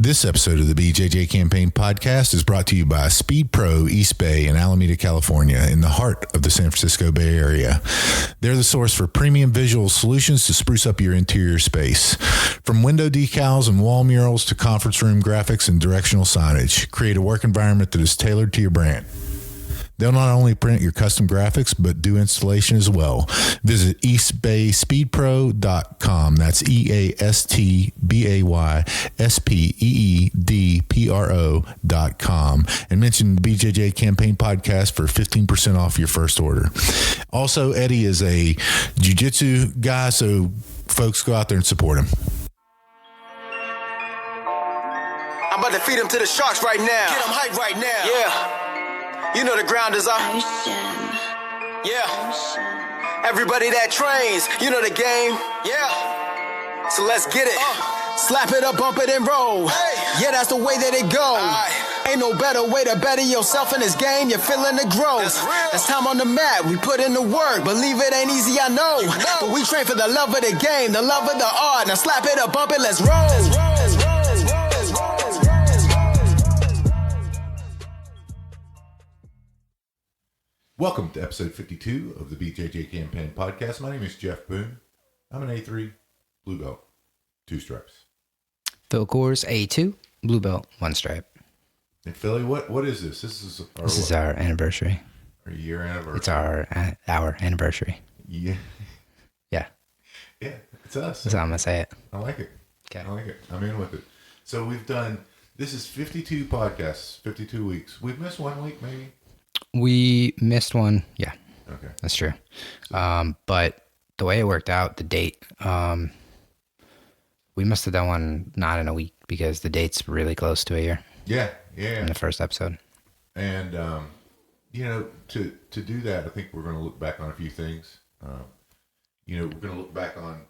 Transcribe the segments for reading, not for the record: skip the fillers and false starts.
This episode of the BJJ Campaign podcast is brought to you by Speed Pro East Bay in Alameda, California, in the heart of the San Francisco Bay Area. They're the source for premium visual solutions to spruce up your interior space. From window decals and wall murals to conference room graphics and directional signage, create a work environment that is tailored to your brand. They'll not only print your custom graphics, but do installation as well. Visit eastbayspeedpro.com. That's EastBayspeedpro.com. And mention the BJJ Campaign podcast for 15% off your first order. Also, Eddie is a Jiu-Jitsu guy, so folks go out there and support him. I'm about to feed him to the sharks right now. Get him hype right now. Yeah. You know the ground is our Ocean. Yeah. Everybody that trains, you know the game. Yeah. So let's get it. Slap it up, bump it, and roll. Hey. Yeah, that's the way that it goes. Ain't no better way to better yourself in this game. You're feeling the growth. That's real. It's time on the mat. We put in the work. Believe it ain't easy, I know. But we train for the love of the game, the love of the art. Now slap it up, bump it, let's roll. Welcome to episode 52 of the BJJ Campaign podcast. My name is Jeff Boone. I'm an A3 blue belt, 2 stripes. Phil Coors, A2, blue belt, 1 stripe. And Philly, what is this? This is Our anniversary. our year anniversary. It's our anniversary. Yeah, Yeah, it's us. that's how I'm gonna say it. I like it. Okay. I like it. I'm in with it. So this is 52 podcasts, 52 weeks. We've missed 1 week, maybe. We missed one. Yeah, Okay. that's true. But the way it worked out, the date, we must have done one not in a week because the date's really close to a year Yeah. in the first episode. And to do that, I think we're going to look back on a few things. We're going to look back on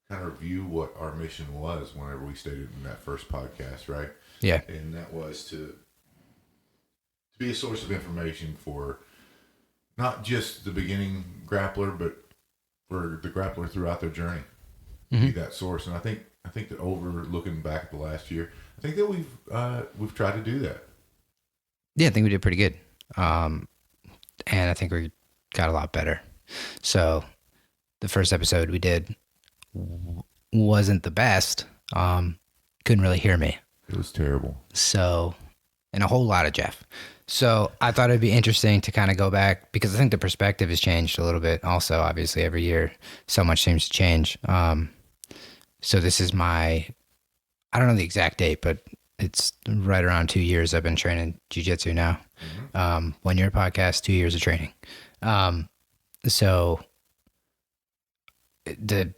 kind of review what our mission was whenever we stated in that first podcast, right? Yeah. And that was to be a source of information for not just the beginning grappler, but for the grappler throughout their journey. Be that source. And I think that looking back at the last year, I think that we've tried to do that. Yeah, I think we did pretty good. And I think we got a lot better. So the first episode we did wasn't the best. Couldn't really hear me. It was terrible. So, and a whole lot of Jeff. So I thought it'd be interesting to kind of go back because I think the perspective has changed a little bit. Also, obviously, every year so much seems to change. So this is I don't know the exact date, but it's right around 2 years I've been training Jiu-Jitsu now. 1 year podcast, 2 years of training. So the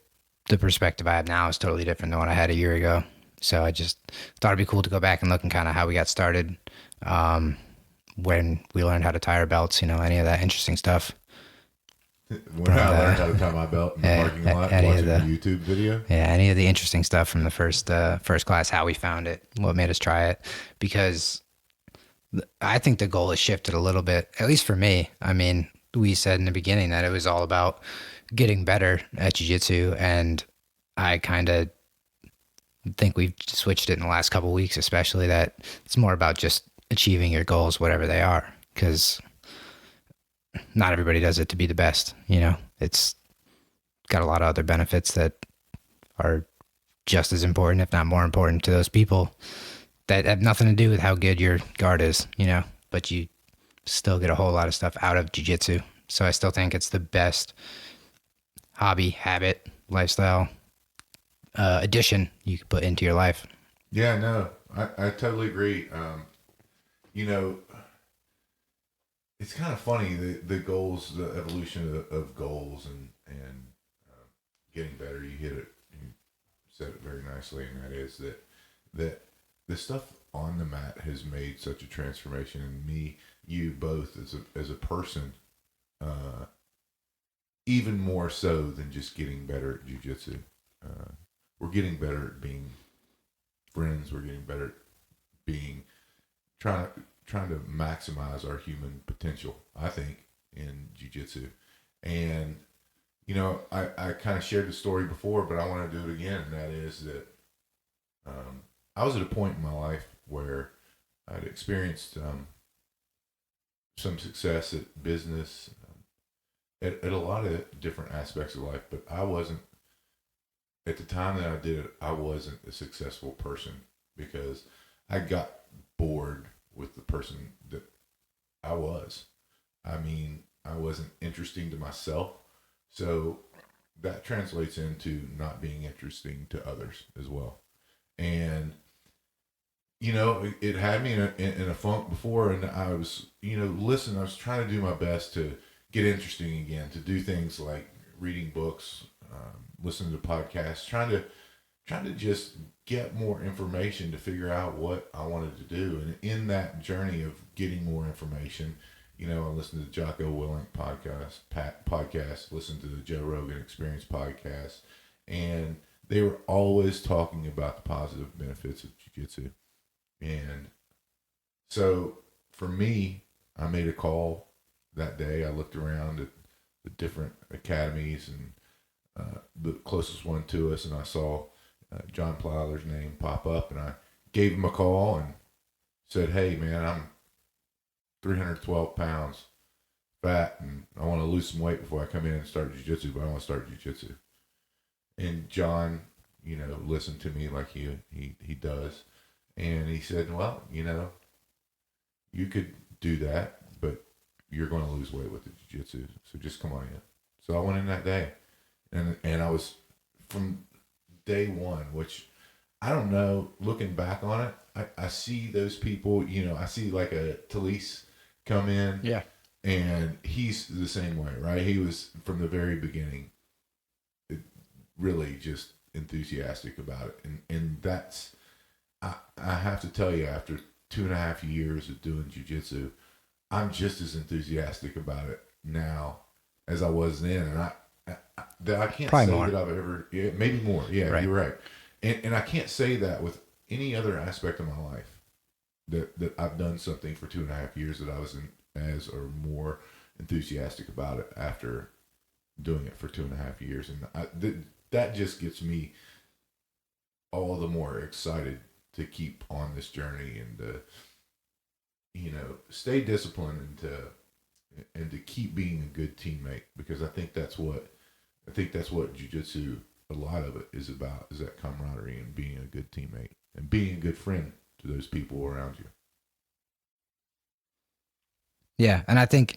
perspective I have now is totally different than what I had a year ago. So I just thought it'd be cool to go back and look and kind of how we got started. When we learned how to tie our belts, any of that interesting stuff. When I learned how to tie my belt in the parking lot, watching a YouTube video. Yeah, any of the interesting stuff from the first class, how we found it, what made us try it. Because I think the goal has shifted a little bit, at least for me. I mean, we said in the beginning that it was all about getting better at jiu-jitsu, and I kind of think we've switched it in the last couple of weeks, especially that it's more about just achieving your goals, whatever they are, because not everybody does it to be the best. It's got a lot of other benefits that are just as important, if not more important, to those people that have nothing to do with how good your guard is, but you still get a whole lot of stuff out of jiu-jitsu. So I still think it's the best hobby, habit, lifestyle addition you could put into your life. Yeah, no, I totally agree. It's kind of funny, the goals, the evolution of goals and getting better. You hit it, you said it very nicely, and that is that the stuff on the mat has made such a transformation in me, you both as a person, even more so than just getting better at jiu-jitsu. We're getting better at being friends. We're getting better at being trying to maximize our human potential, I think, in jiu-jitsu. And I kind of shared the story before, but I want to do it again, and that is that I was at a point in my life where I'd experienced some success at business, at a lot of different aspects of life, but I wasn't, at the time that I did it, I wasn't a successful person because I got bored with the person that I was. I mean, I wasn't interesting to myself. So that translates into not being interesting to others as well. And, you know, it had me in a funk before, and I was, you know, I was trying to do my best to get interesting again, to do things like reading books, listening to podcasts, trying to just get more information to figure out what I wanted to do. And in that journey of getting more information, you know, I listened to the Jocko Willink podcast, listened to the Joe Rogan Experience podcast, and they were always talking about the positive benefits of jiu-jitsu. And so for me, I made a call that day. I looked around at the different academies and the closest one to us, and I saw John Plowler's name pop up, and I gave him a call and said, "Hey man, I'm 312 pounds fat, and I want to lose some weight before I come in and start jiu-jitsu, but I want to start jiu-jitsu." And John, you know, listened to me like he does, and he said, "Well, you know, you could do that, but you're going to lose weight with the jiu-jitsu, so just come on in." So I went in that day, and I was, from day one, which I don't know, looking back on it, I see those people, you know, I see like a Talise come in, Yeah, and he's the same way, right? He was from the very beginning really just enthusiastic about it, and that's, I have to tell you, after 2.5 years of doing jiu-jitsu, I'm just as enthusiastic about it now as I was then, and I can't Probably say more. that I've ever, yeah, maybe more, yeah, Right. You're right, and I can't say that with any other aspect of my life, that I've done something for 2.5 years that I was as or more enthusiastic about it after doing it for 2.5 years, and that just gets me all the more excited to keep on this journey and to, you know, stay disciplined and to keep being a good teammate, because I think that's what jiu-jitsu, a lot of it is about, is that camaraderie and being a good teammate and being a good friend to those people around you. yeah, and I think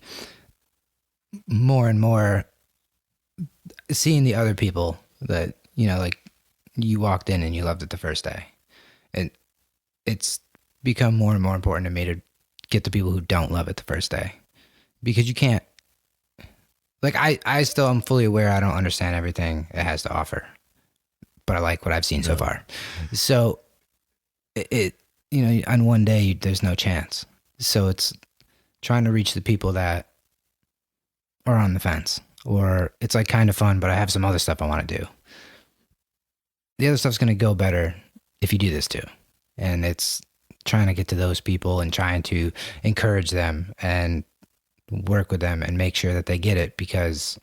more and more seeing the other people that, you know, like you walked in and you loved it the first day, and it's become more and more important to me to get the people who don't love it the first day, because you can't, like, I still am fully aware I don't understand everything it has to offer, but I like what I've seen so far. So it you know, on one day there's no chance. So it's trying to reach the people that are on the fence, or it's like kind of fun, but I have some other stuff I want to do. The other stuff's going to go better if you do this too. And it's trying to get to those people and trying to encourage them and work with them and make sure that they get it, because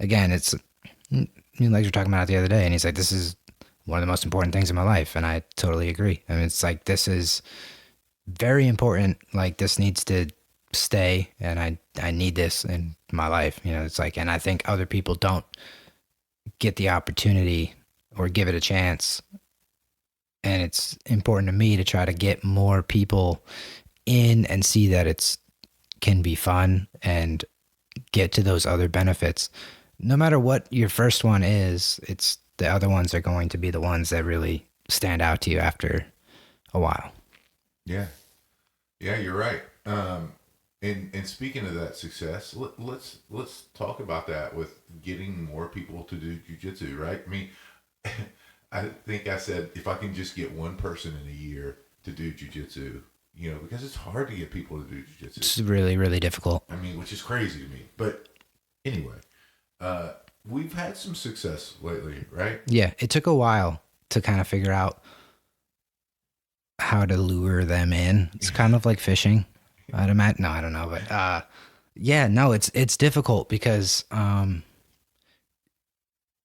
again, it's, like we were talking about it the other day, and he's like, this is one of the most important things in my life. And I totally agree. I mean, it's like, this is very important. Like, this needs to stay, and I need this in my life. You know, it's like, and I think other people don't get the opportunity or give it a chance. And it's important to me to try to get more people in and see that it's can be fun and get to those other benefits. No matter what your first one is, it's the other ones are going to be the ones that really stand out to you after a while. Yeah, you're right. And speaking of that success, let's talk about that with getting more people to do jiu-jitsu, right? I mean, I think I said, if I can just get one person in a year to do jiu-jitsu, you know, because it's hard to get people to do jiu-jitsu. It's really, really difficult. I mean, which is crazy to me. But anyway, we've had some success lately, right? Yeah, it took a while to kind of figure out how to lure them in. It's kind of like fishing. I'd imagine. No, I don't know, but yeah, no, it's difficult because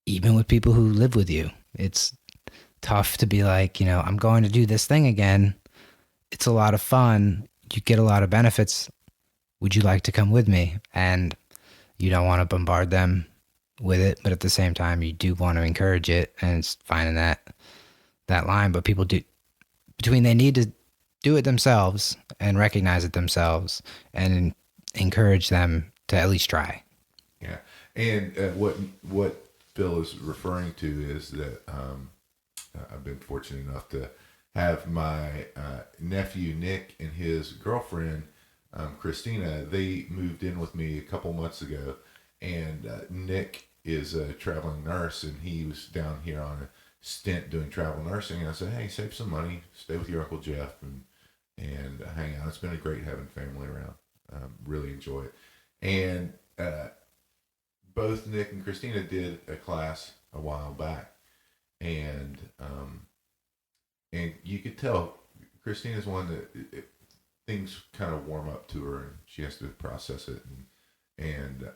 even with people who live with you, it's tough to be like, I'm going to do this thing again. It's a lot of fun. You get a lot of benefits. Would you like to come with me? And you don't want to bombard them with it, but at the same time, you do want to encourage it, and it's finding that line. But people do, between they need to do it themselves and recognize it themselves and encourage them to at least try. Yeah. And what Phil is referring to is that I've been fortunate enough to have my nephew Nick and his girlfriend Christina. They moved in with me a couple months ago, and Nick is a traveling nurse, and he was down here on a stint doing travel nursing. And I said, hey, save some money, stay with your Uncle Jeff, and hang out. It's been great having family around. Really enjoy it. And both Nick and Christina did a class a while back, and you could tell Christina's one that things kind of warm up to her, and she has to process it and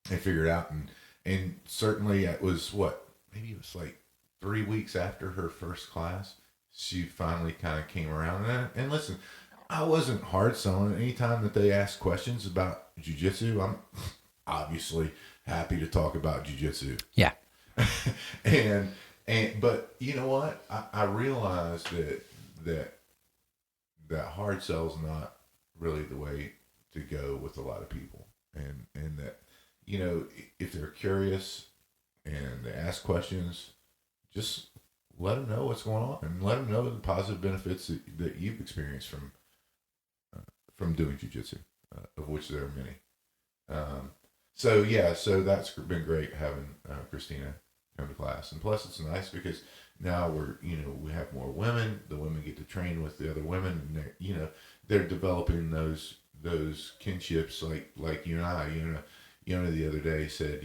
figure it out. And certainly it was maybe it was like 3 weeks after her first class, she finally kind of came around. And listen, I wasn't hard selling. Anytime that they asked questions about jiu-jitsu, I'm obviously happy to talk about jiu-jitsu. Yeah. But you know what? I realized that hard sell is not really the way to go with a lot of people. And that, if they're curious and they ask questions, just let them know what's going on, and let them know the positive benefits that you've experienced from doing jiu-jitsu, of which there are many. So that's been great having Christina come to class. And plus it's nice because now we have more women. The women get to train with the other women, and they're developing those kinships like you and I. The other day said,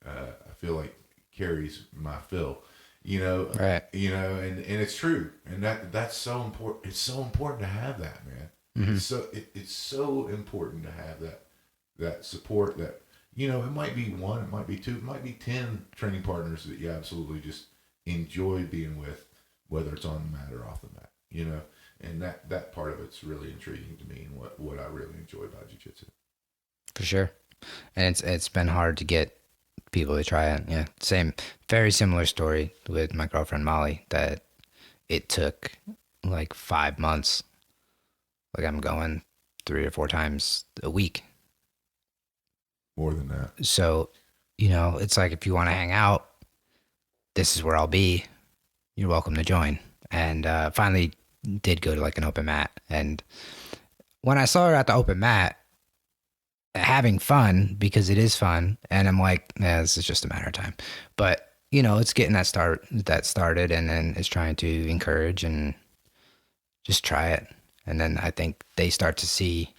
I feel like Carrie's my Phil. Right. And it's true, and that's so important. It's so important to have that, man. Mm-hmm. It's so important to have that support. That it might be one, it might be two, it might be 10 training partners that you absolutely just enjoy being with, whether it's on the mat or off the mat. And that part of it's really intriguing to me, and what I really enjoy about jiu-jitsu. For sure, and it's been hard to get people to try it. Yeah, very similar story with my girlfriend Molly, that it took like 5 months. Like I'm going 3 or 4 times a week. More than that. So, it's like, if you want to hang out, this is where I'll be. You're welcome to join. And finally did go to like an open mat. And when I saw her at the open mat, having fun, because it is fun, and I'm like, this is just a matter of time. But it's getting that started, and then it's trying to encourage and just try it. And then I think they start to see,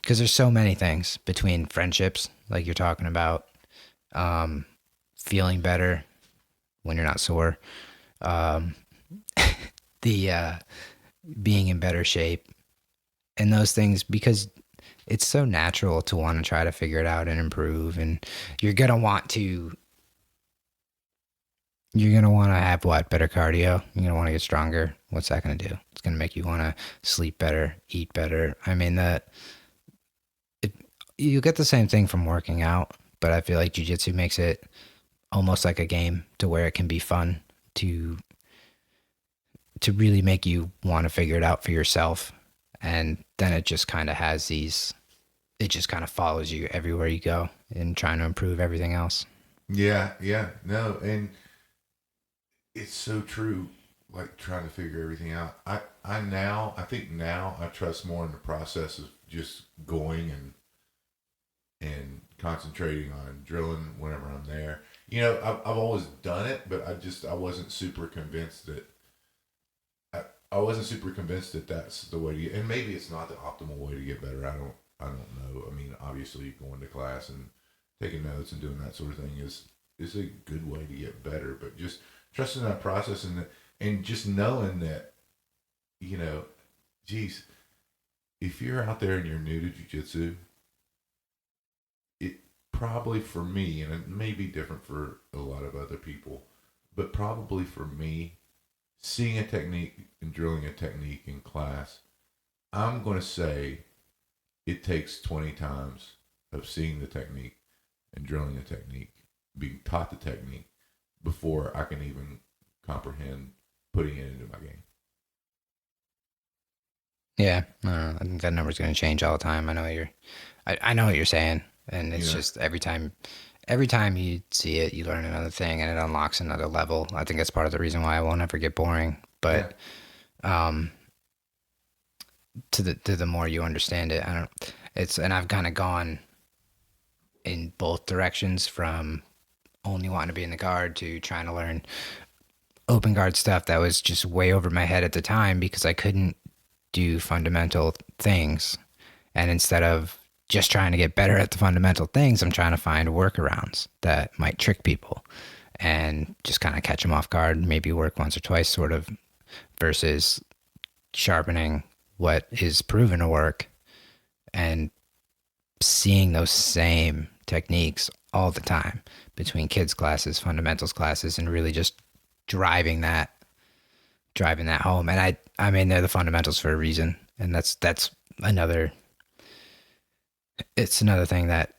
because there's so many things between friendships, like you're talking about, feeling better when you're not sore, the being in better shape, and those things, because it's so natural to want to try to figure it out and improve. And you're going to want to have better cardio. You're going to want to get stronger. What's that going to do? It's going to make you want to sleep better, eat better. I mean, you get the same thing from working out, but I feel like jiu-jitsu makes it almost like a game, to where it can be fun to really make you want to figure it out for yourself. And then it just kind of it just kind of follows you everywhere you go in trying to improve everything else. Yeah. No, and it's so true, like trying to figure everything out. I think now I trust more in the process of just going and concentrating on drilling whenever I'm there. I've always done it, but I wasn't super convinced that that's the way to get, and maybe it's not the optimal way to get better. I don't know. I mean, obviously going to class and taking notes and doing that sort of thing is a good way to get better, but just trusting that process, and just knowing that, geez, if you're out there and you're new to jiu-jitsu, it probably, for me, and it may be different for a lot of other people, But probably for me, seeing a technique and drilling a technique in class, I'm going to say it takes 20 times of seeing the technique and drilling the technique, being taught the technique, before I can even comprehend putting it into my game. Yeah, I don't know. I think that number's going to change all the time. I know what you're saying, and it's just every time you see it, you learn another thing, and it unlocks another level. I think that's part of the reason why I won't ever get boring. But to the more you understand it, and I've kind of gone in both directions, from only wanting to be in the guard to trying to learn open guard stuff that was just way over my head at the time because I couldn't do fundamental things. And instead of just trying to get better at the fundamental things, I'm trying to find workarounds that might trick people and just kind of catch them off guard, maybe work once or twice sort of, versus sharpening what is proven to work and seeing those same techniques all the time between kids classes, fundamentals classes, and really just driving that home. And I mean, they're the fundamentals for a reason. And that's another thing that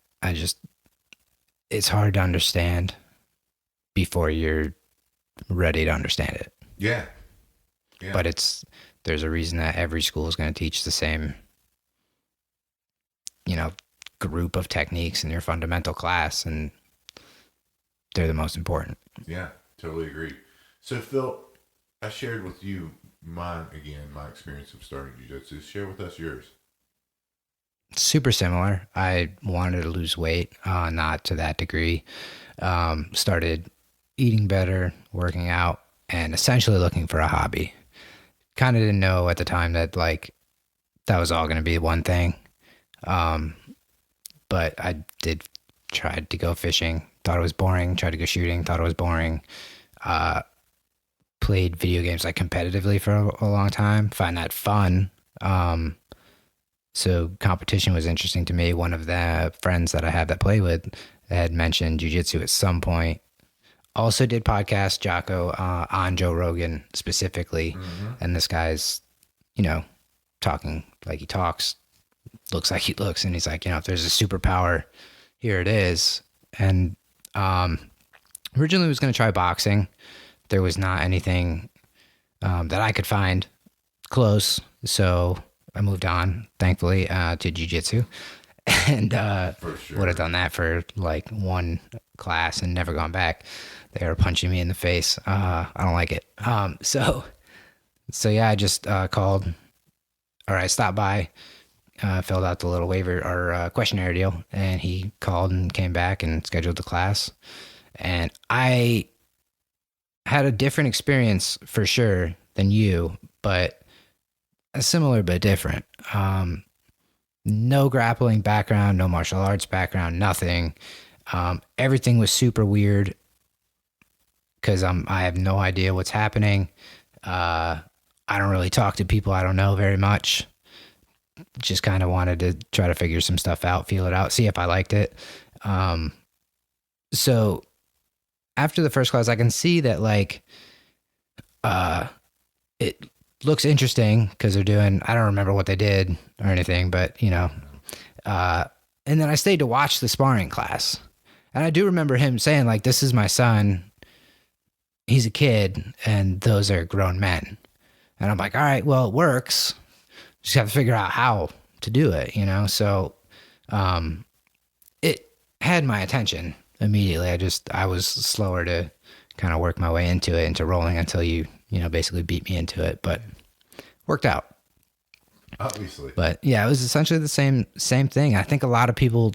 it's hard to understand before you're ready to understand it. Yeah. But there's a reason that every school is going to teach the same, group of techniques in your fundamental class, and they're the most important. Yeah, totally agree. So Phil, I shared with you my experience of starting jiu-jitsu. Share with us yours. Super similar. I wanted to lose weight, not to that degree. Started eating better, working out, and essentially looking for a hobby. Kind of didn't know at the time that that was all going to be one thing. But I did try to go fishing, thought it was boring, tried to go shooting, thought it was boring. Played video games competitively for a long time, find that fun. So competition was interesting to me. One of the friends that I had that play with had mentioned jiu-jitsu at some point. Also did podcast Jocko on Joe Rogan specifically. Mm-hmm. And this guy's, talking like he talks, looks like he looks. And he's like, if there's a superpower, here it is. And originally was going to try boxing. There was not anything that I could find close. So I moved on, thankfully, to jiu-jitsu. And would have done that for one class and never gone back. They were punching me in the face. I don't like it. So yeah, I just called, or I stopped by, filled out the little waiver or questionnaire deal, and he called and came back and scheduled the class. And I had a different experience for sure than you, but similar but different. No grappling background, no martial arts background, nothing. Everything was super weird because I have no idea what's happening. I don't really talk to people I don't know very much. Just kind of wanted to try to figure some stuff out, feel it out, see if I liked it. So after the first class, I can see that it looks interesting because they're doing, I don't remember what they did or anything, but and then I stayed to watch the sparring class. And I do remember him saying this is my son. He's a kid and those are grown men. And I'm like, all right, well, it works. Just have to figure out how to do it, So it had my attention immediately. I was slower to kind of work my way into rolling until you basically beat me into it, but worked out. Obviously. But yeah, it was essentially the same thing. I think a lot of people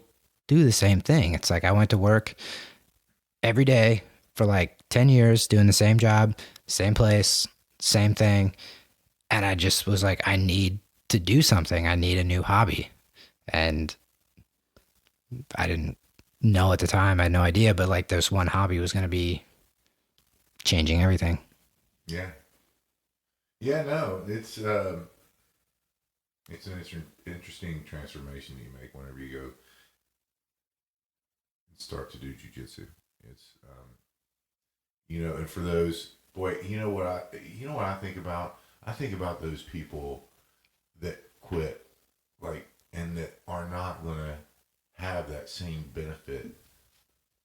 do the same thing. It's I went to work every day for 10 years doing the same job, same place, same thing. And I just was I need to do something. I need a new hobby. And I didn't know at the time. I had no idea, but this one hobby was going to be changing everything. Yeah. Yeah, no, it's an interesting transformation you make whenever you go and start to do jiu-jitsu. It's You know, and for those, boy, you know what I think about? I think about those people that quit, like, and that are not going to have that same benefit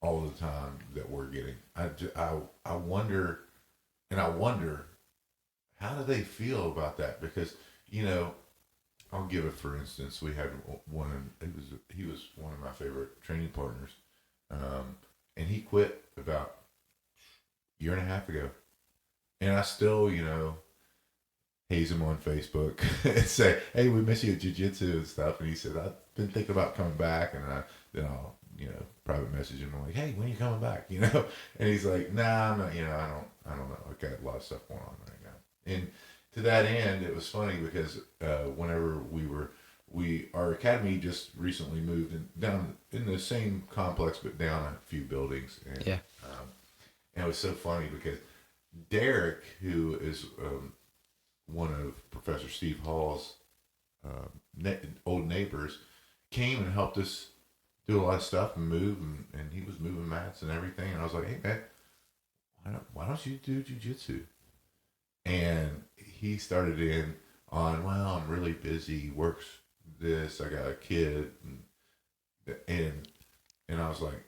all the time that we're getting. I wonder, and I wonder, how do they feel about that? Because, you know, I'll give it for instance. We had one. He was one of my favorite training partners, and he quit about a year and a half ago. And I still, you know, haze him on Facebook and say, "Hey, we miss you at jiu-jitsu and stuff." And he said, "I've been thinking about coming back." And then I'll, you know, private message him. I'm like, "Hey, when are you coming back?" You know, and he's like, "Nah, I'm not. You know, I don't know. I got a lot of stuff going on right now." And to that end, it was funny because whenever our academy just recently moved down in the same complex, but down a few buildings. And, Yeah. And it was so funny because Derek, who is one of Professor Steve Hall's old neighbors, came and helped us do a lot of stuff and move, and he was moving mats and everything. And I was like, "Hey man, why don't you do jiu-jitsu?" And he started in on, "Well, I'm really busy, works this, I got a kid," and I was like,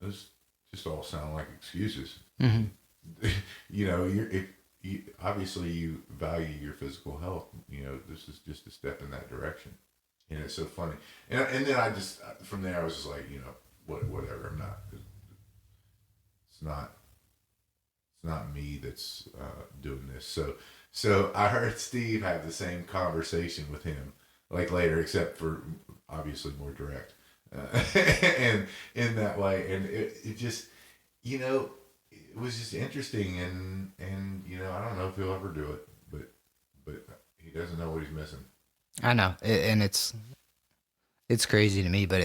"This just all sound like excuses." Mm-hmm. You know, if you obviously you value your physical health, you know, this is just a step in that direction. And it's so funny. And then I just, from there, I was just like, you know, whatever. I'm not. It's not me that's doing this. So I heard Steve have the same conversation with him, like later, except for obviously more direct, and in that way. And it just, you know, it was just interesting. And you know, I don't know if he'll ever do it, but he doesn't know what he's missing. I know, and it's crazy to me, but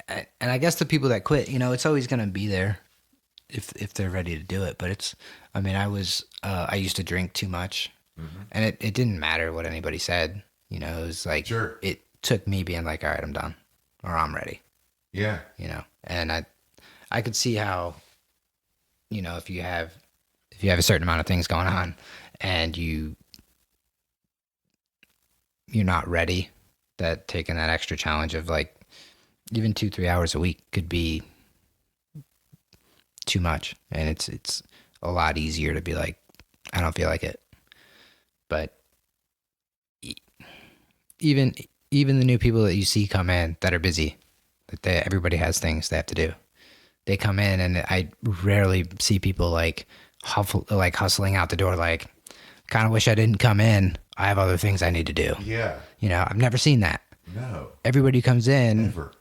and I guess the people that quit, you know, it's always gonna be there if they're ready to do it. But I mean, I used to drink too much, and it didn't matter what anybody said. You know, it was like, Sure. It took me being like, all right, I'm done, or I'm ready. Yeah. You know, and I could see how, you know, if you have a certain amount of things going on, and you're not ready, that taking that extra challenge of like even 2-3 hours a week could be too much. And it's a lot easier to be like, I don't feel like it. But even the new people that you see come in that are busy, that everybody has things they have to do. They come in, and I rarely see people like hustling out the door. Like, kind of wish I didn't come in. I have other things I need to do. Yeah. You know, I've never seen that. No. Everybody comes in. Never.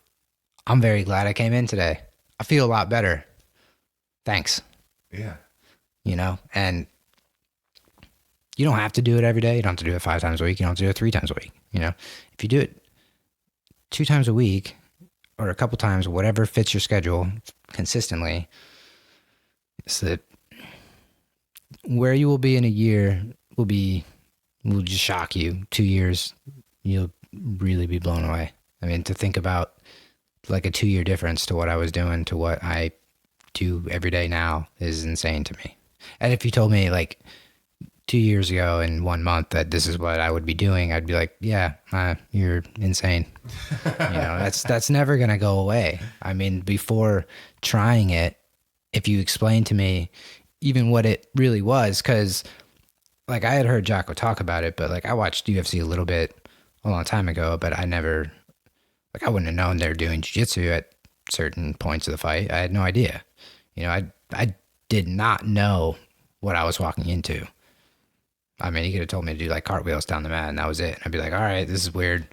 I'm very glad I came in today. I feel a lot better. Thanks. Yeah. You know, and you don't have to do it every day. You don't have to do it 5 times a week. You don't have to do it 3 times a week. You know, if you do it 2 times a week or a couple times, whatever fits your schedule consistently, it's that where you will be in a year will just shock you. 2 years, you'll really be blown away. I mean, to think about like a 2-year difference to what I was doing to what I do every day now is insane to me. And if you told me like 2 years ago in 1 month that this is what I would be doing, I'd be like, yeah, you're insane. You know, that's never going to go away. I mean, before trying it, if you explained to me even what it really was, because like I had heard Jocko talk about it, but like I watched UFC a little bit a long time ago, but I never, like I wouldn't have known they were doing jiu-jitsu at certain points of the fight. I had no idea. You know, I did not know what I was walking into. I mean, he could have told me to do like cartwheels down the mat and that was it. I'd be like, all right, this is weird,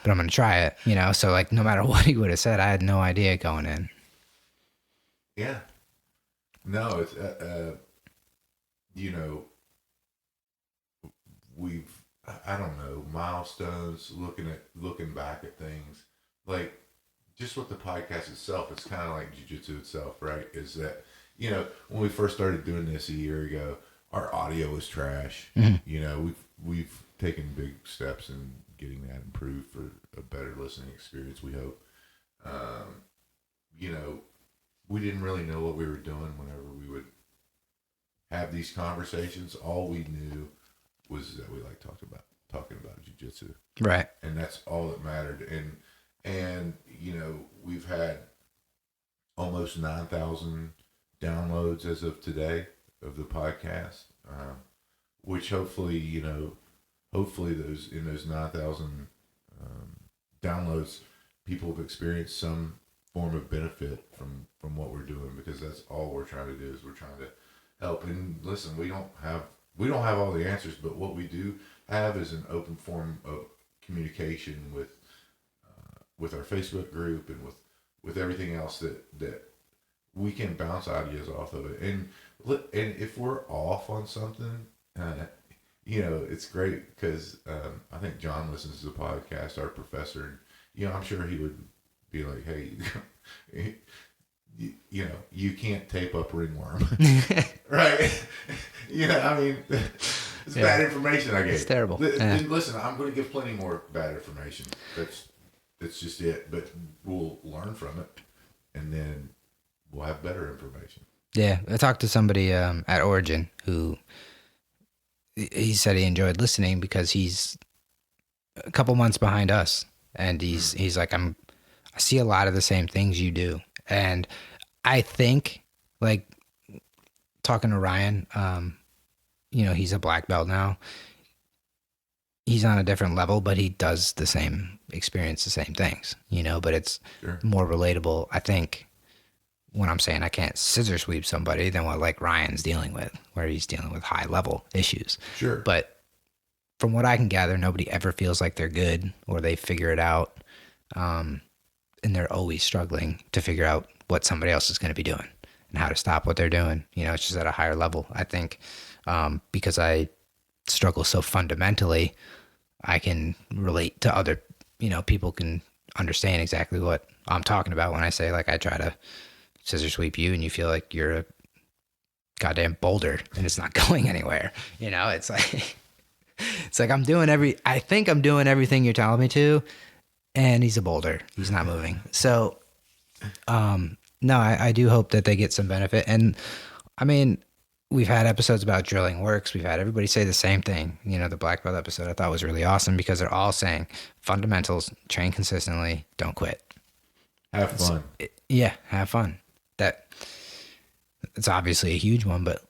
but I'm going to try it, you know? So like, no matter what he would have said, I had no idea going in. Yeah. No, it's, you know, I don't know, milestones, looking back at things, like just with the podcast itself, it's kind of like jiu-jitsu itself, right? Is that, you know, when we first started doing this a year ago, our audio was trash. Mm-hmm. You know, we've taken big steps in getting that improved for a better listening experience, we hope. You know, we didn't really know what we were doing whenever we would have these conversations. All we knew was that we like talking about jiu-jitsu. Right. And that's all that mattered. And we've had almost 9,000 downloads as of today of the podcast, which hopefully those 9,000 downloads, people have experienced some form of benefit from what we're doing, because that's all we're trying to do, is we're trying to help. And listen, we don't have all the answers, but what we do have is an open form of communication with our Facebook group and with everything else that we can bounce ideas off of it. And if we're off on something, it's great, because I think John listens to the podcast, our professor, and I'm sure he would be like, hey, you can't tape up ringworm. Right? I mean, it's bad information I gave. It's terrible. Listen, I'm going to give plenty more bad information. That's just it. But we'll learn from it, and then we'll have better information. Yeah. I talked to somebody at Origin who he said he enjoyed listening because he's a couple months behind us, and he's like, I see a lot of the same things you do. And I think, like, talking to Ryan, he's a black belt now. He's on a different level, but he does experience the same things, but it's more relatable, I think, when I'm saying I can't scissor sweep somebody, than what like Ryan's dealing with, where he's dealing with high level issues. Sure. But from what I can gather, nobody ever feels like they're good or they figure it out. And they're always struggling to figure out what somebody else is going to be doing and how to stop what they're doing. It's just at a higher level. I think because I struggle so fundamentally, I can relate to other, people can understand exactly what I'm talking about when I say, like, I try to scissor sweep you and you feel like you're a goddamn boulder and it's not going anywhere. It's like I think I'm doing everything you're telling me to, and he's a boulder. He's not moving. So, no, I do hope that they get some benefit. And I mean, we've had episodes about drilling works. We've had everybody say the same thing. The black belt episode I thought was really awesome, because they're all saying fundamentals, train consistently, don't quit. Have fun. Have fun. It's obviously a huge one, but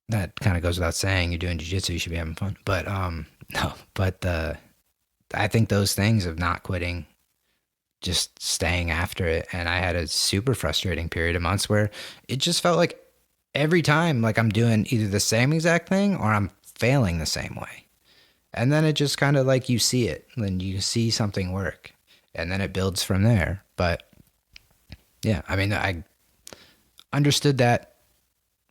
that kind of goes without saying. You're doing jiu-jitsu, you should be having fun. But I think those things of not quitting, just staying after it. And I had a super frustrating period of months where it just felt like every time, like, I'm doing either the same exact thing or I'm failing the same way. And then it just kind of like, you see it, then you see something work, and then it builds from there. But yeah, I mean, I understood that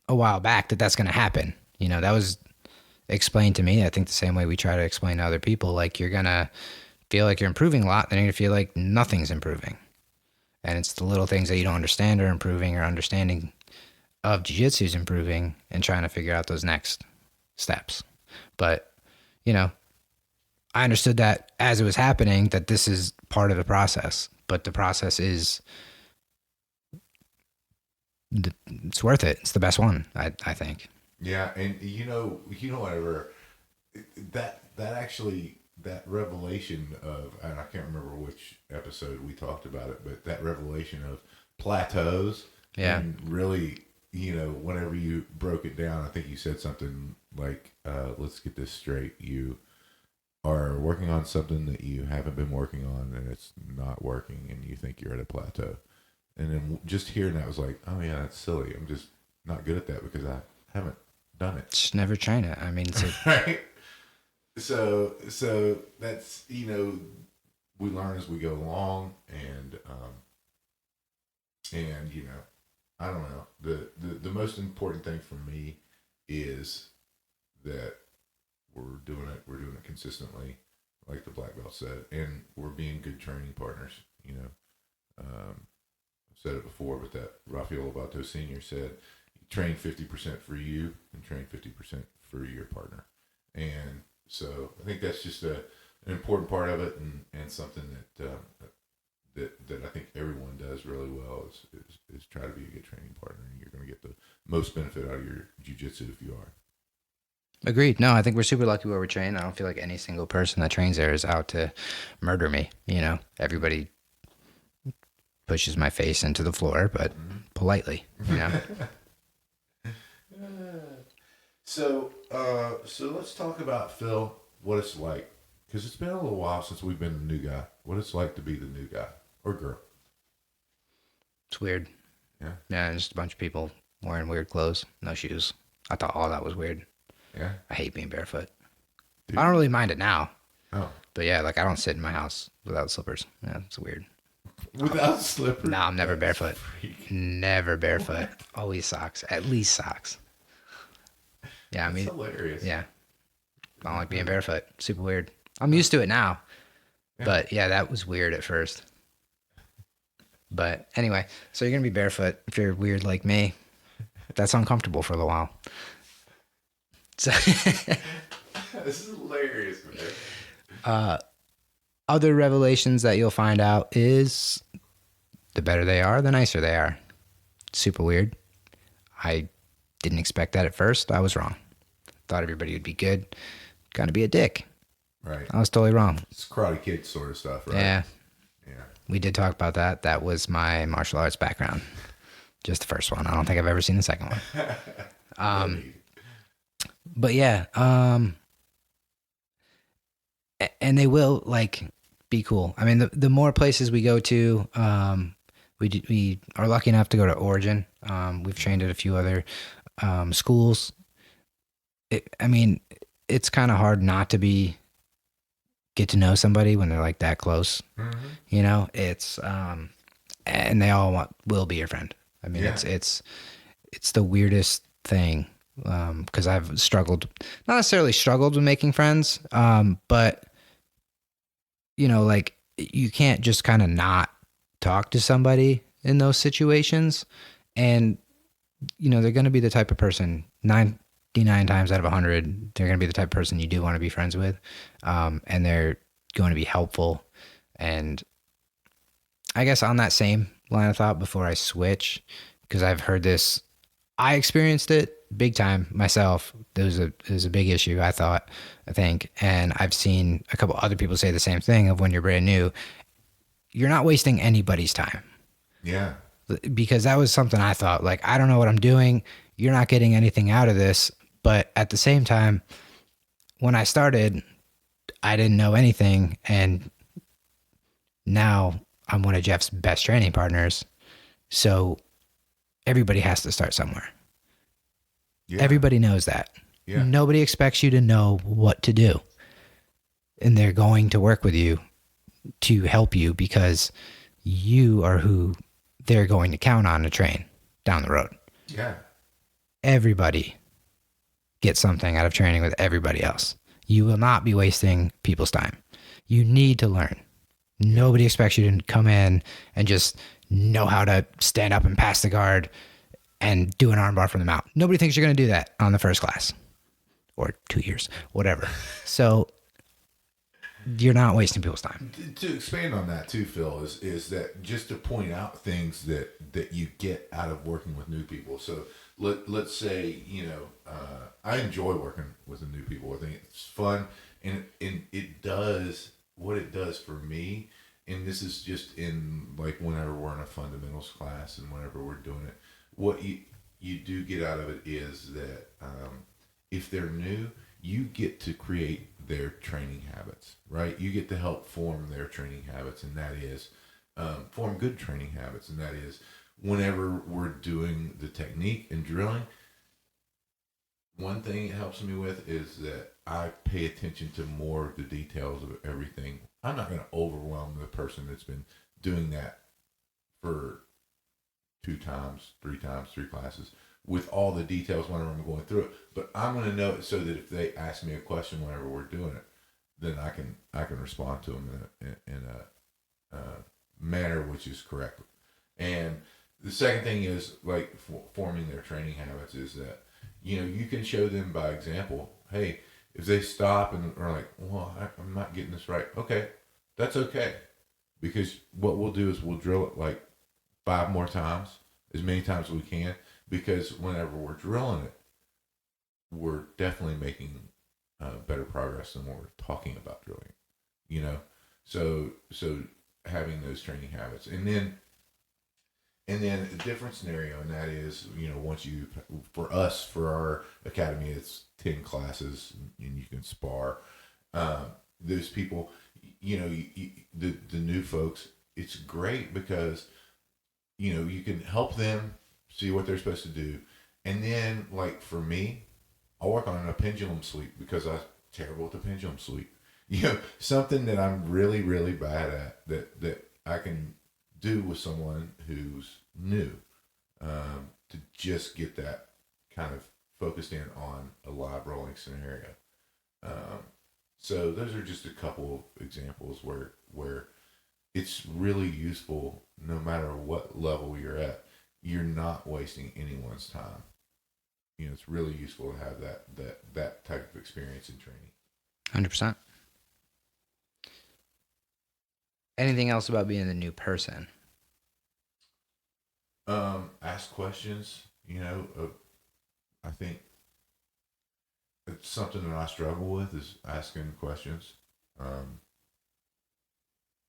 a while back, that's going to happen. That was explained to me, I think, the same way we try to explain to other people. Like, you're going to feel like you're improving a lot, then you're going to feel like nothing's improving. And it's the little things that you don't understand are improving, or understanding of jiu-jitsu is improving, and trying to figure out those next steps. But, I understood that as it was happening, that this is part of the process, but the process is, it's worth it. It's the best one, I think. Yeah. And whatever that actually, that revelation of, and I can't remember which episode we talked about it, but that revelation of plateaus. Yeah. And really, whenever you broke it down, I think you said something like, let's get this straight. You are working on something that you haven't been working on, and it's not working, and you think you're at a plateau. And then just hearing that was like, oh yeah, that's silly. I'm just not good at that because I haven't done it. Just never train it. I mean, right. So that's, we learn as we go along, and I don't know. The most important thing for me is that we're doing it consistently, like the black belt said, and we're being good training partners. I've said it before, but that Rafael Lovato Sr. said, train 50% for you and train 50% for your partner. And so I think that's just an important part of it, and something that I think everyone does really well is try to be a good training partner, and you're going to get the most benefit out of your jiu-jitsu if you are. Agreed. No, I think we're super lucky where we train. I don't feel like any single person that trains there is out to murder me. You know, everybody pushes my face into the floor, but politely, you know. So let's talk about, Phil, what it's like, because it's been a little while since we've been the new guy. What it's like to be the new guy or girl. It's weird. Yeah. Yeah, just a bunch of people wearing weird clothes, no shoes. I thought all that was weird. Yeah. I hate being barefoot. Dude. I don't really mind it now. Oh. But yeah, like I don't sit in my house without slippers. Yeah, it's weird. Without slippers? No, I'm never barefoot. Never barefoot. Always socks. At least socks. Yeah, I mean, hilarious. Yeah. I don't like being barefoot. Super weird. I'm used to it now. Yeah. But yeah, that was weird at first. But anyway, so you're going to be barefoot if you're weird like me. That's uncomfortable for a little while. So this is hilarious, man. Other revelations that you'll find out is the better they are, the nicer they are. Super weird. I didn't expect that at first. I was wrong. Thought everybody would be good. Gotta be a dick. Right. I was totally wrong. It's Karate Kid sort of stuff, right? Yeah. Yeah. We did talk about that. That was my martial arts background. Just the first one. I don't think I've ever seen the second one. But yeah, and they will like be cool. I mean, the more places we go to, we are lucky enough to go to Origin. We've trained at a few other schools. I mean, it's kind of hard not to get to know somebody when they're like that close. Mm-hmm. You know, it's and they all will be your friend. I mean, yeah. it's the weirdest thing. Because I've struggled, not necessarily struggled with making friends, but you know, like you can't just kind of not talk to somebody in those situations, and you know they're going to be the type of person 99 times out of 100 they're going to be the type of person you do want to be friends with, and they're going to be helpful. And I guess on that same line of thought, before I switch, because I've heard this, I experienced it big time myself. It was a big issue, I think. And I've seen a couple other people say the same thing of when you're brand new, you're not wasting anybody's time. Yeah. Because that was something I thought, like, I don't know what I'm doing. You're not getting anything out of this. But at the same time, when I started, I didn't know anything. And now I'm one of Jeff's best training partners. So everybody has to start somewhere. Yeah. Everybody knows that. Yeah. Nobody expects you to know what to do. And they're going to work with you to help you because you are who they're going to count on to train down the road. Yeah. Everybody gets something out of training with everybody else. You will not be wasting people's time. You need to learn. Nobody expects you to come in and just know how to stand up and pass the guard and do an armbar from the mount. Nobody thinks you're going to do that on the first class or 2 years, whatever. So you're not wasting people's time. To expand on that too, Phil, is that just to point out things that you get out of working with new people. So let's say, you know, I enjoy working with the new people. I think it's fun, and it does what it does for me. And this is just in like whenever we're in a fundamentals class and whenever we're doing it, what you do get out of it is that if they're new, you get to create their training habits, right? You get to help form their training habits, and that is form good training habits, and that is whenever we're doing the technique and drilling, one thing it helps me with is that I pay attention to more of the details of everything. I'm not going to overwhelm the person that's been doing that for 2 times, 3 times, 3 classes with all the details whenever I'm going through it. But I'm going to know it so that if they ask me a question whenever we're doing it, then I can respond to them in a manner which is correct. And the second thing is like forming their training habits is that, you know, you can show them by example. Hey, if they stop and are like, well, I'm not getting this right. Okay, that's okay. because what we'll do is we'll drill it like 5 more times, as many times as we can, because whenever we're drilling it, we're definitely making better progress than what we're talking about drilling, you know? So having those training habits. And then a different scenario, and that is, you know, once you, for us, for our academy, it's 10 classes and you can spar. Those people, you know, the new folks, it's great because, you know, you can help them see what they're supposed to do. And then, like, for me, I'll work on a pendulum sweep because I'm terrible at the pendulum sweep. You know, something that I'm really, really bad at that I can do with someone who's new, to just get that kind of focused in on a live rolling scenario. So those are just a couple of examples where it's really useful no matter what level you're at. You're not wasting anyone's time. You know, it's really useful to have that type of experience in training. 100%. Anything else about being a new person? Ask questions. You know, I think it's something that I struggle with is asking questions.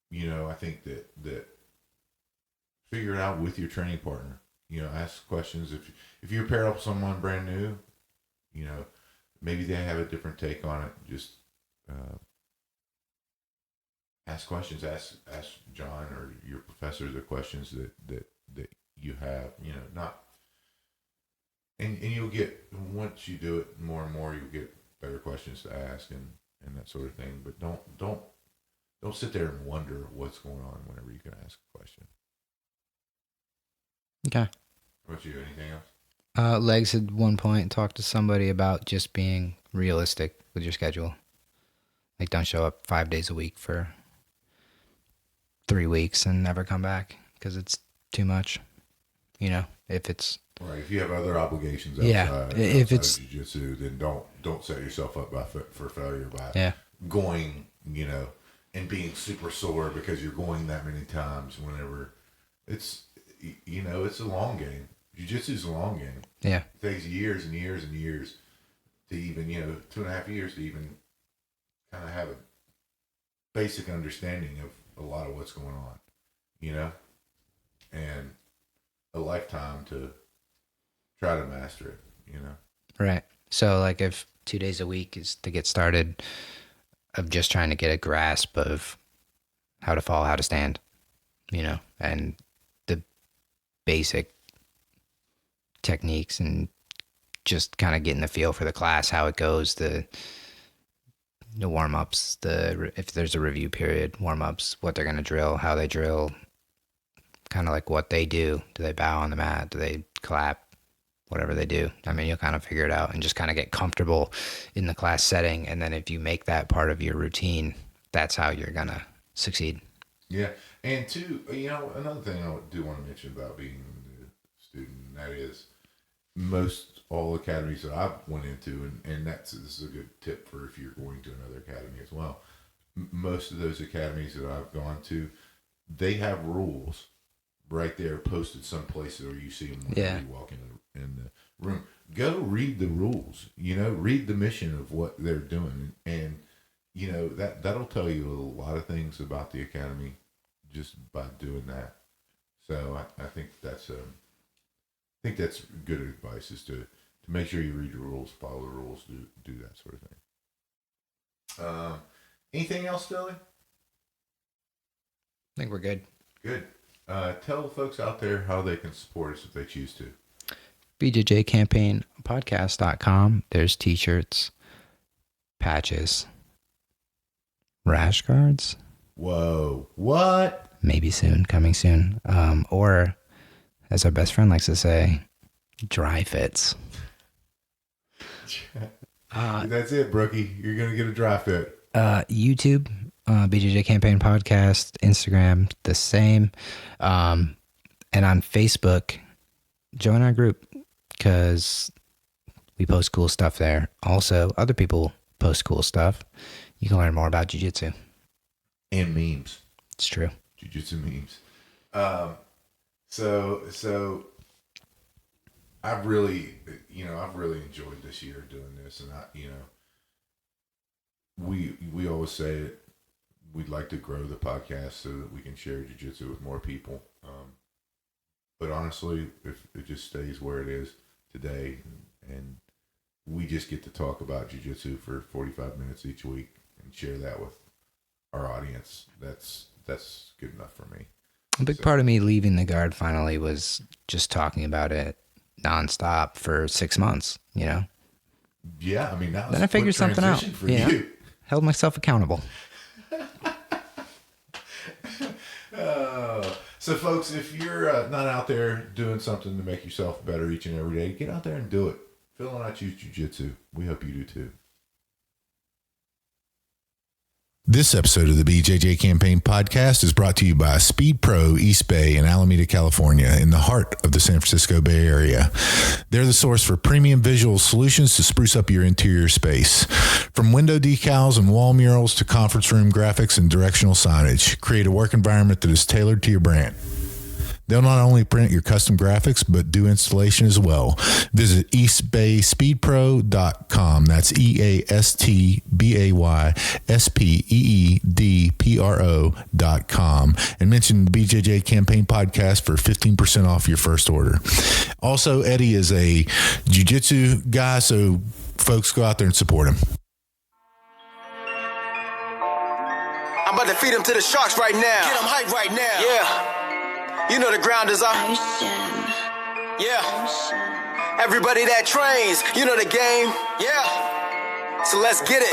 You know, I think that figure it out with your training partner. You know, ask questions. If you pair up with someone brand new, you know, maybe they have a different take on it. Just ask questions. Ask John or your professor the questions that you have. You know, not. And you'll get, once you do it more and more, you'll get better questions to ask and that sort of thing. But don't sit there and wonder what's going on whenever you can ask a question. Okay. What about you? Anything else? Legs at one point talked to somebody about just being realistic with your schedule. Like, don't show up 5 days a week for 3 weeks and never come back because it's too much. You know, if it's right. If you have other obligations if it's of jiu-jitsu, then don't set yourself up for failure by going, you know, and being super sore because you're going that many times. Whenever it's, you know, it's a long game. Jiu-jitsu is a long game. Yeah, it takes years and years and years to even, you know, 2.5 years to even kind of have a basic understanding of a lot of what's going on, you know, and a lifetime to try to master it, you know. right. So, like, if 2 days a week is to get started, of just trying to get a grasp of how to fall, how to stand, you know, and the basic techniques, and just kind of getting the feel for the class, how it goes, the warm-ups, if there's a review period, warm-ups, what they're going to drill, how they drill, kind of like what they do. Do they bow on the mat? Do they clap? Whatever they do. I mean, you'll kind of figure it out and just kind of get comfortable in the class setting. And then if you make that part of your routine, that's how you're going to succeed. Yeah. And two, you know, another thing I do want to mention about being a student, that is most all academies that I've went into, and this is a good tip for if you're going to another academy as well. Most of those academies that I've gone to, they have rules right there posted someplace where you see them when you walk in the room. Go read the rules, you know, read the mission of what they're doing. And, you know, that'll tell you a lot of things about the academy just by doing that. So I think that's good advice, is to make sure you read the rules, follow the rules, do that sort of thing. Anything else, Billy? I think we're good. Good. Tell the folks out there how they can support us if they choose to. BJJ Campaign podcast.com. There's t-shirts, patches, rash guards. Whoa. What? Maybe soon, coming soon. Or, as our best friend likes to say, dry fits. That's it, Brookie. You're going to get a dry fit. YouTube, BJJ Campaign podcast, Instagram, the same. And on Facebook, join our group because we post cool stuff there. Also, other people post cool stuff. You can learn more about jiu-jitsu. And memes. It's true. Jiu-Jitsu memes. So I've really enjoyed this year doing this, and we always say it. We'd like to grow the podcast so that we can share jiu-jitsu with more people. But honestly, if it just stays where it is today, and we just get to talk about jiu-jitsu for 45 minutes each week and share that with our audience, that's good enough for me. A big part of me leaving the guard finally was just talking about it nonstop for 6 months, Yeah, I mean, that was then I figured something out. For you. Held myself accountable. So, folks, if you're not out there doing something to make yourself better each and every day, get out there and do it. Phil and I choose jiu-jitsu. We hope you do too. This episode of the BJJ Campaign podcast is brought to you by Speed Pro East Bay in Alameda, California, in the heart of the San Francisco Bay Area. They're the source for premium visual solutions to spruce up your interior space. From window decals and wall murals to conference room graphics and directional signage, create a work environment that is tailored to your brand. They'll not only print your custom graphics, but do installation as well. Visit eastbayspeedpro.com. That's EASTBAYSPEEDPRO.com. And mention the BJJ Campaign podcast for 15% off your first order. Also, Eddie is a jiu-jitsu guy, so folks, go out there and support him. I'm about to feed him to the sharks right now. Get 'em hype right now. Yeah. You know the ground is up. Yeah. Everybody that trains, you know the game. Yeah. So let's get it.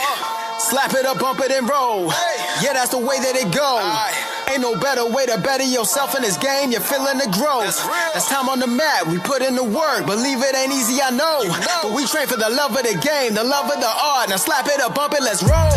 Slap it up, bump it, and roll. Hey. Yeah, that's the way that it goes. Ain't no better way to better yourself in this game. You're feeling the growth. That's real. That's time on the mat. We put in the work. Believe it ain't easy, I know. You know. But we train for the love of the game, the love of the art. Now slap it up, bump it, let's roll.